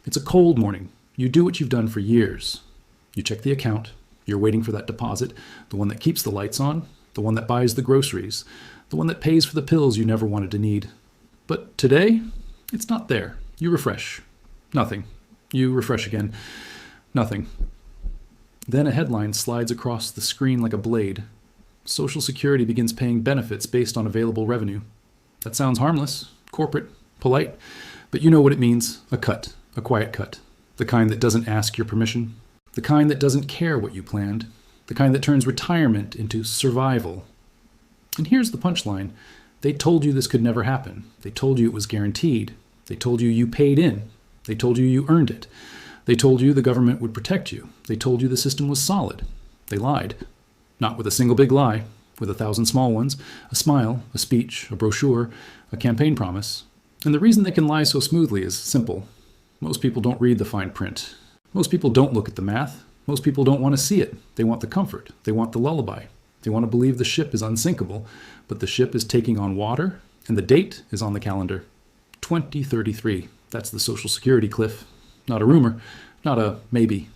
It's a cold morning. You do what you've done for years. You check the account. You're waiting for that deposit, the one that keeps the lights on, the one that buys the groceries, the one that pays for the pills you never wanted to need. But today, it's not there. You refresh. Nothing. You refresh again. Nothing. Then a headline slides across the screen like a blade. Social Security begins paying benefits based on available revenue. That sounds harmless, corporate, polite, but you know what it means. A cut, a quiet cut. The kind that doesn't ask your permission. The kind that doesn't care what you planned. The kind that turns retirement into survival. And here's the punchline. They told you this could never happen. They told you it was guaranteed. They told you you paid in. They told you you earned it. They told you the government would protect you. They told you the system was solid. They lied. Not with a single big lie, with 1,000 small ones, a smile, a speech, a brochure, a campaign promise. And the reason they can lie so smoothly is simple. Most people don't read the fine print. Most people don't look at the math. Most people don't want to see it. They want the comfort. They want the lullaby. They want to believe the ship is unsinkable, but the ship is taking on water, and the date is on the calendar. 2033. That's the Social Security cliff. Not a rumor, not a maybe.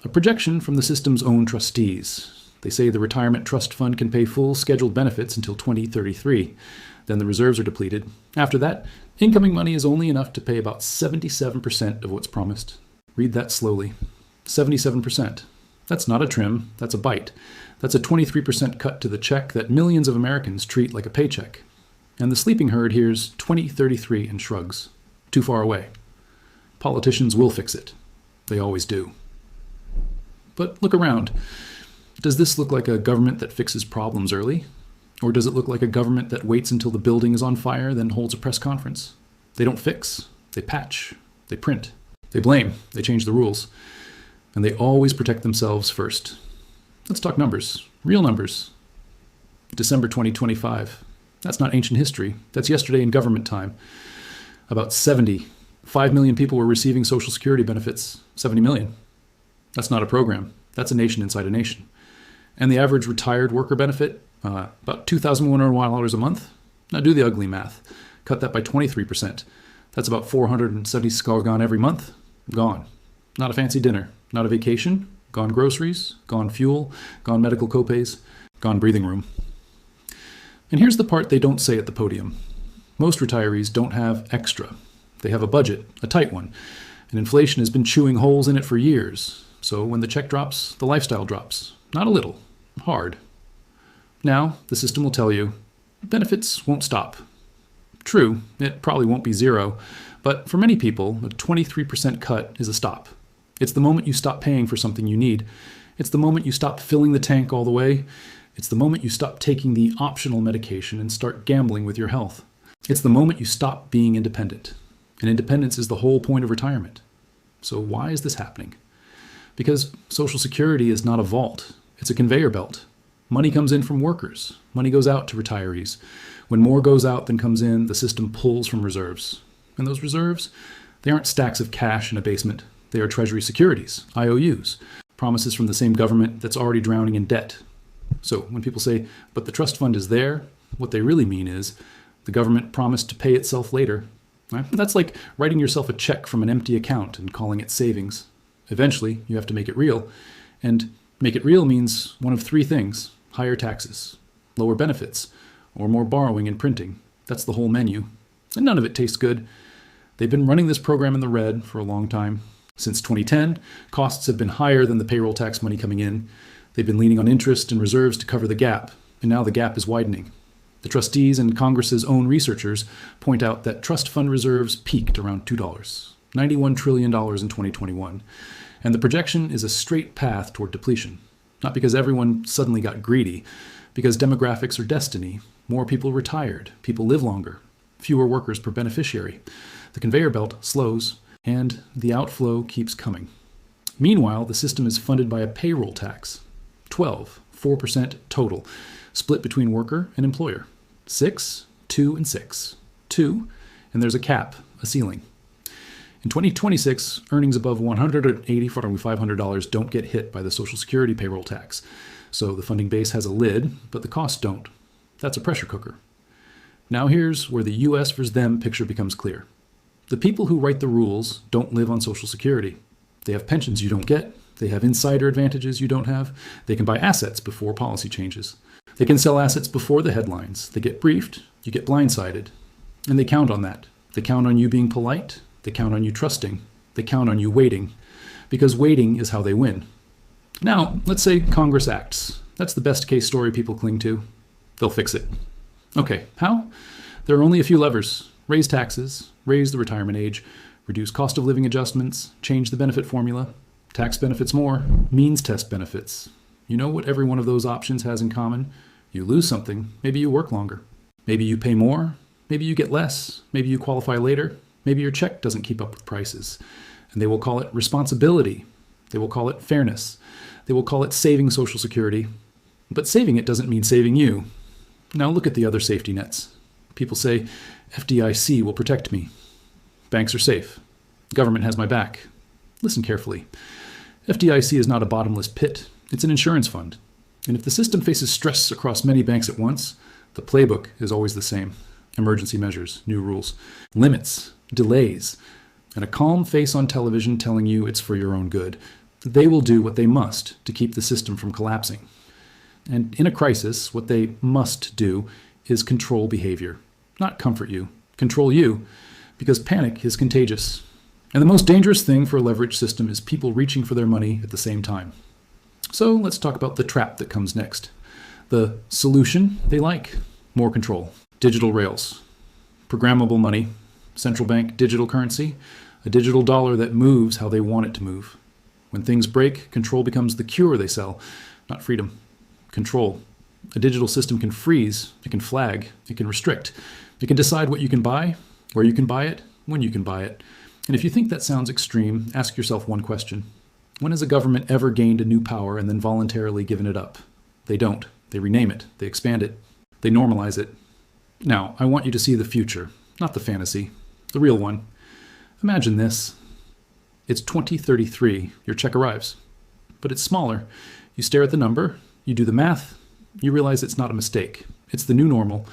A projection from the system's own trustees. They say the retirement trust fund can pay full scheduled benefits until 2033. Then the reserves are depleted. After that, incoming money is only enough to pay about 77% of what's promised. Read that slowly. 77%. That's not a trim, that's a bite. That's a 23% cut to the check that millions of Americans treat like a paycheck. And the sleeping herd hears 2033 and shrugs. Too far away. Politicians will fix it. They always do. But look around. Does this look like a government that fixes problems early? Or does it look like a government that waits until the building is on fire, then holds a press conference? They don't fix. They patch. They print. They blame. They change the rules. And they always protect themselves first. Let's talk numbers. Real numbers. December 2025. That's not ancient history. That's yesterday in government time. About 5 million people were receiving Social Security benefits. 70 million. That's not a program. That's a nation inside a nation. And the average retired worker benefit, about $2,101 a month. Now do the ugly math. Cut that by 23%. That's about 470 skulls gone every month. Gone. Not a fancy dinner. Not a vacation. Gone groceries. Gone fuel. Gone medical copays. Gone breathing room. And here's the part they don't say at the podium. Most retirees don't have extra. They have a budget, a tight one. And inflation has been chewing holes in it for years. So when the check drops, the lifestyle drops. Not a little. Hard. Now, the system will tell you, benefits won't stop. True, it probably won't be zero, but for many people, a 23% cut is a stop. It's the moment you stop paying for something you need. It's the moment you stop filling the tank all the way. It's the moment you stop taking the optional medication and start gambling with your health. It's the moment you stop being independent. And independence is the whole point of retirement. So why is this happening? Because Social Security is not a vault. It's a conveyor belt. Money comes in from workers. Money goes out to retirees. When more goes out than comes in, the system pulls from reserves. And those reserves, they aren't stacks of cash in a basement. They are Treasury securities, IOUs, promises from the same government that's already drowning in debt. So when people say, but the trust fund is there, what they really mean is the government promised to pay itself later. Right? That's like writing yourself a check from an empty account and calling it savings. Eventually, you have to make it real. And make it real means one of three things: higher taxes, lower benefits, or more borrowing and printing. That's the whole menu. And none of it tastes good. They've been running this program in the red for a long time. Since 2010, costs have been higher than the payroll tax money coming in. They've been leaning on interest and reserves to cover the gap, and now the gap is widening. The trustees and Congress's own researchers point out that trust fund reserves peaked around $2, $91 trillion in 2021. And the projection is a straight path toward depletion. Not because everyone suddenly got greedy, because demographics are destiny. More people retired, people live longer, fewer workers per beneficiary. The conveyor belt slows, and the outflow keeps coming. Meanwhile, the system is funded by a payroll tax. 4% total, split between worker and employer. 6, 2, and 6. 2, and there's a cap, a ceiling. In 2026, earnings above $180,500 don't get hit by the Social Security payroll tax. So the funding base has a lid, but the costs don't. That's a pressure cooker. Now here's where the US versus them picture becomes clear. The people who write the rules don't live on Social Security. They have pensions you don't get. They have insider advantages you don't have. They can buy assets before policy changes. They can sell assets before the headlines. They get briefed, you get blindsided. And they count on that. They count on you being polite. They count on you trusting. They count on you waiting. Because waiting is how they win. Now, let's say Congress acts. That's the best case story people cling to. They'll fix it. Okay, how? There are only a few levers. Raise taxes, raise the retirement age, reduce cost of living adjustments, change the benefit formula, tax benefits more, means test benefits. You know what every one of those options has in common? You lose something, maybe you work longer. Maybe you pay more, maybe you get less, maybe you qualify later, maybe your check doesn't keep up with prices. And they will call it responsibility. They will call it fairness. They will call it saving Social Security. But saving it doesn't mean saving you. Now look at the other safety nets. People say, FDIC will protect me. Banks are safe. Government has my back. Listen carefully. FDIC is not a bottomless pit. It's an insurance fund. And if the system faces stress across many banks at once, the playbook is always the same. Emergency measures, new rules, limits, delays, and a calm face on television telling you it's for your own good. They will do what they must to keep the system from collapsing. And in a crisis, what they must do is control behavior. Not comfort you, control you, because panic is contagious. And the most dangerous thing for a leverage system is people reaching for their money at the same time. So let's talk about the trap that comes next. The solution they like, more control, digital rails, programmable money, central bank digital currency, a digital dollar that moves how they want it to move. When things break, control becomes the cure they sell, not freedom. Control. A digital system can freeze, it can flag, it can restrict. It can decide what you can buy, where you can buy it, when you can buy it. And if you think that sounds extreme, ask yourself one question. When has a government ever gained a new power and then voluntarily given it up? They don't. They rename it. They expand it. They normalize it. Now, I want you to see the future, not the fantasy, the real one. Imagine this. It's 2033. Your check arrives. But it's smaller. You stare at the number, you do the math, you realize it's not a mistake. It's the new normal.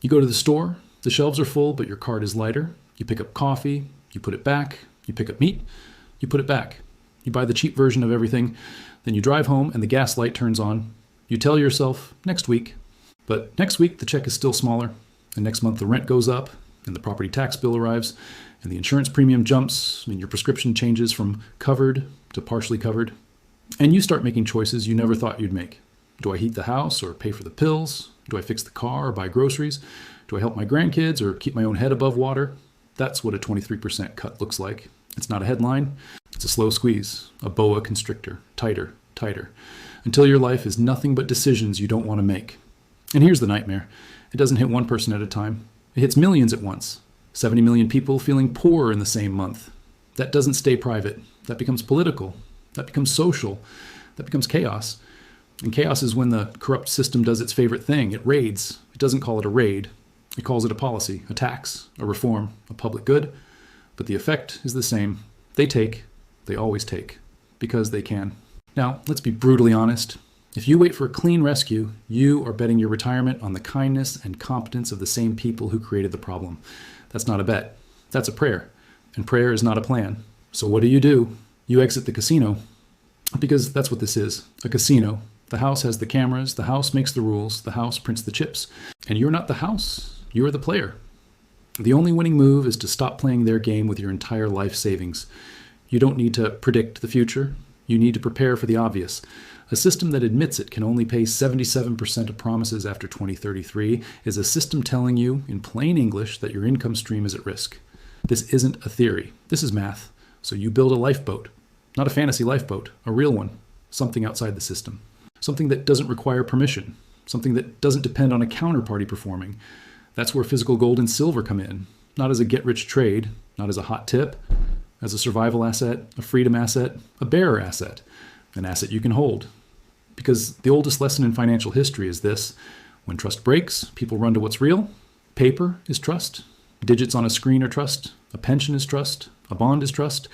You go to the store, the shelves are full, but your cart is lighter. You pick up coffee, you put it back. You pick up meat, you put it back. You buy the cheap version of everything. Then you drive home and the gas light turns on. You tell yourself, next week. But next week, the check is still smaller. And next month, the rent goes up and the property tax bill arrives and the insurance premium jumps and your prescription changes from covered to partially covered. And you start making choices you never thought you'd make. Do I heat the house or pay for the pills? Do I fix the car or buy groceries? Do I help my grandkids or keep my own head above water? That's what a 23% cut looks like. It's not a headline. It's a slow squeeze, a boa constrictor, tighter, tighter, until your life is nothing but decisions you don't want to make. And here's the nightmare. It doesn't hit one person at a time. It hits millions at once. 70 million people feeling poor in the same month. That doesn't stay private. That becomes political. That becomes social. That becomes chaos. And chaos is when the corrupt system does its favorite thing. It raids. It doesn't call it a raid. It calls it a policy, a tax, a reform, a public good. But the effect is the same. They take. They always take. Because they can. Now, let's be brutally honest. If you wait for a clean rescue, you are betting your retirement on the kindness and competence of the same people who created the problem. That's not a bet. That's a prayer. And prayer is not a plan. So what do? You exit the casino. Because that's what this is, a casino. The house has the cameras, the house makes the rules, the house prints the chips. And you're not the house, you're the player. The only winning move is to stop playing their game with your entire life savings. You don't need to predict the future. You need to prepare for the obvious. A system that admits it can only pay 77% of promises after 2033 is a system telling you, in plain English, that your income stream is at risk. This isn't a theory. This is math. So you build a lifeboat. Not a fantasy lifeboat, a real one. Something outside the system. Something that doesn't require permission. Something that doesn't depend on a counterparty performing. That's where physical gold and silver come in. Not as a get-rich trade, not as a hot tip, as a survival asset, a freedom asset, a bearer asset, an asset you can hold. Because the oldest lesson in financial history is this: when trust breaks, people run to what's real. Paper is trust. Digits on a screen are trust. A pension is trust. A bond is trust.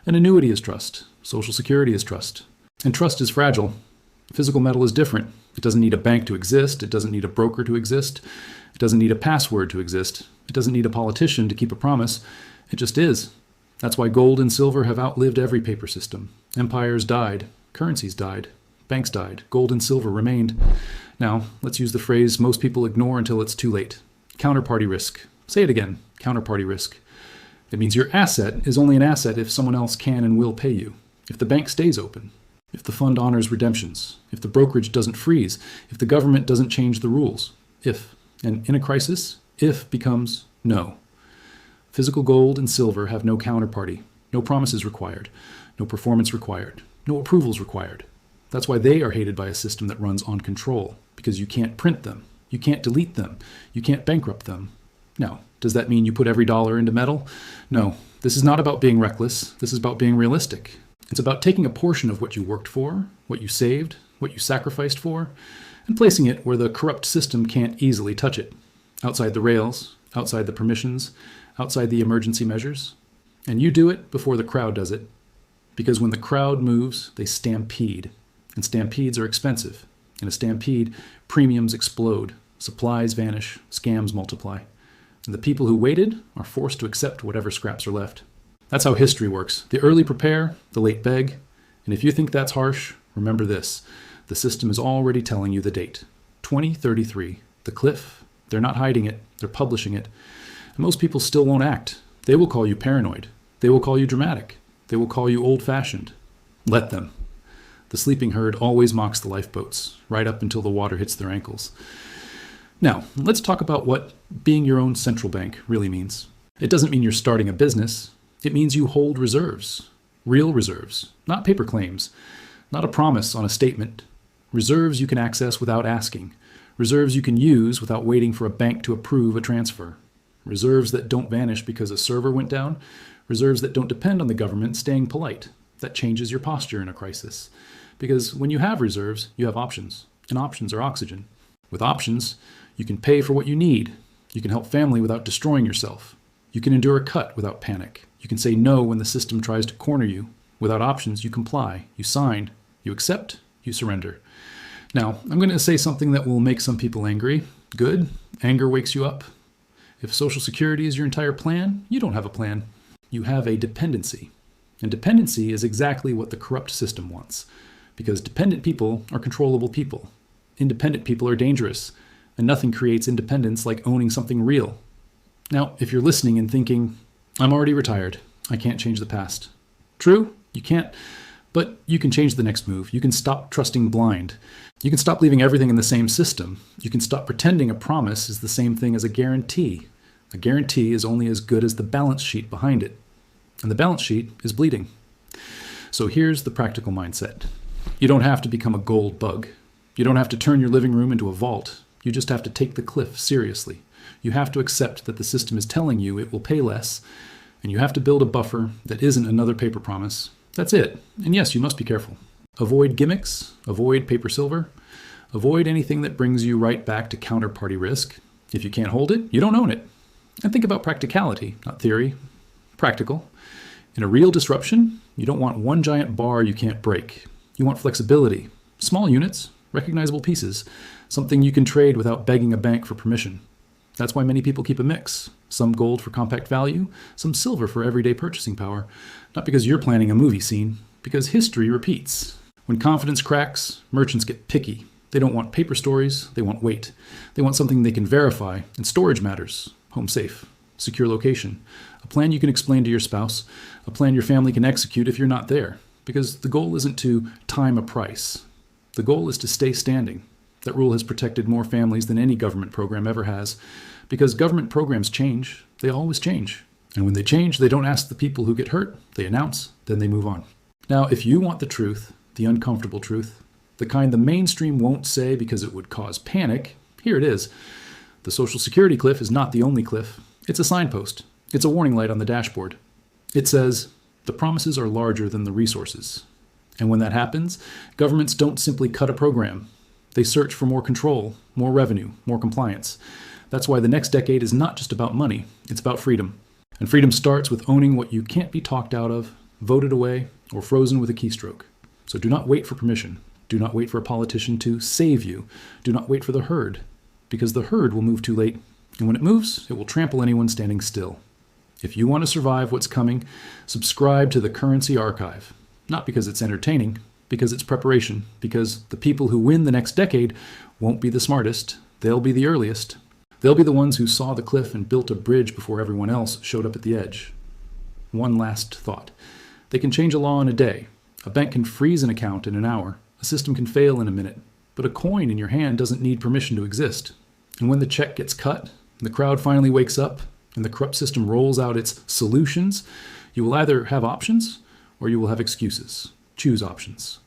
An annuity is trust. Social Security is trust. And trust is fragile. Physical metal is different. It doesn't need a bank to exist. It doesn't need a broker to exist. It doesn't need a password to exist. It doesn't need a politician to keep a promise. It just is. That's why gold and silver have outlived every paper system. Empires died, currencies died, banks died, gold and silver remained. Now, let's use the phrase most people ignore until it's too late. Counterparty risk. Say it again, counterparty risk. It means your asset is only an asset if someone else can and will pay you. If the bank stays open, if the fund honors redemptions, if the brokerage doesn't freeze, if the government doesn't change the rules. If. And in a crisis, if becomes no. Physical gold and silver have no counterparty, no promises required, no performance required, no approvals required. That's why they are hated by a system that runs on control, because you can't print them, you can't delete them, you can't bankrupt them. Now, does that mean you put every dollar into metal? No, this is not about being reckless, this is about being realistic. It's about taking a portion of what you worked for, what you saved, what you sacrificed for, and placing it where the corrupt system can't easily touch it. Outside the rails, outside the permissions, outside the emergency measures. And you do it before the crowd does it. Because when the crowd moves, they stampede. And stampedes are expensive. In a stampede, premiums explode, supplies vanish, scams multiply. And the people who waited are forced to accept whatever scraps are left. That's how history works. The early prepare, the late beg. And if you think that's harsh, remember this. The system is already telling you the date. 2033. The cliff. They're not hiding it. They're publishing it. And most people still won't act. They will call you paranoid. They will call you dramatic. They will call you old-fashioned. Let them. The sleeping herd always mocks the lifeboats, right up until the water hits their ankles. Now, let's talk about what being your own central bank really means. It doesn't mean you're starting a business. It means you hold reserves. Real reserves, not paper claims, not a promise on a statement. Reserves you can access without asking. Reserves you can use without waiting for a bank to approve a transfer. Reserves that don't vanish because a server went down. Reserves that don't depend on the government staying polite. That changes your posture in a crisis. Because when you have reserves, you have options. And options are oxygen. With options, you can pay for what you need. You can help family without destroying yourself. You can endure a cut without panic. You can say no when the system tries to corner you. Without options, you comply. You sign. You accept. You surrender. Now, I'm going to say something that will make some people angry. Good. Anger wakes you up. If Social Security is your entire plan, you don't have a plan. You have a dependency. And dependency is exactly what the corrupt system wants. Because dependent people are controllable people. Independent people are dangerous. And nothing creates independence like owning something real. Now, if you're listening and thinking, I'm already retired, I can't change the past. True, you can't. But you can change the next move. You can stop trusting blind. You can stop leaving everything in the same system. You can stop pretending a promise is the same thing as a guarantee. A guarantee is only as good as the balance sheet behind it. And the balance sheet is bleeding. So here's the practical mindset. You don't have to become a gold bug. You don't have to turn your living room into a vault. You just have to take the cliff seriously. You have to accept that the system is telling you it will pay less, and you have to build a buffer that isn't another paper promise. That's it. And yes, you must be careful. Avoid gimmicks, avoid paper silver, avoid anything that brings you right back to counterparty risk. If you can't hold it, you don't own it. And think about practicality, not theory. Practical. In a real disruption, you don't want one giant bar you can't break. You want flexibility. Small units, recognizable pieces, something you can trade without begging a bank for permission. That's why many people keep a mix. Some gold for compact value, some silver for everyday purchasing power. Not because you're planning a movie scene, because history repeats. When confidence cracks, merchants get picky. They don't want paper stories, they want weight. They want something they can verify, and storage matters. Home safe, secure location, a plan you can explain to your spouse, a plan your family can execute if you're not there. Because the goal isn't to time a price. The goal is to stay standing. That rule has protected more families than any government program ever has. Because government programs change, they always change. And when they change, they don't ask the people who get hurt, they announce, then they move on. Now, if you want the truth, the uncomfortable truth, the kind the mainstream won't say because it would cause panic, here it is. The Social Security cliff is not the only cliff. It's a signpost. It's a warning light on the dashboard. It says, the promises are larger than the resources. And when that happens, governments don't simply cut a program. They search for more control, more revenue, more compliance. That's why the next decade is not just about money, it's about freedom. And freedom starts with owning what you can't be talked out of, voted away, or frozen with a keystroke. So do not wait for permission. Do not wait for a politician to save you. Do not wait for the herd, because the herd will move too late. And when it moves, it will trample anyone standing still. If you want to survive what's coming, subscribe to the Currency Archive. Not because it's entertaining, because it's preparation, because the people who win the next decade won't be the smartest, they'll be the earliest. They'll be the ones who saw the cliff and built a bridge before everyone else showed up at the edge. One last thought. They can change a law in a day. A bank can freeze an account in an hour. A system can fail in a minute. But a coin in your hand doesn't need permission to exist. And when the check gets cut, and the crowd finally wakes up, and the corrupt system rolls out its solutions, you will either have options or you will have excuses. Choose options.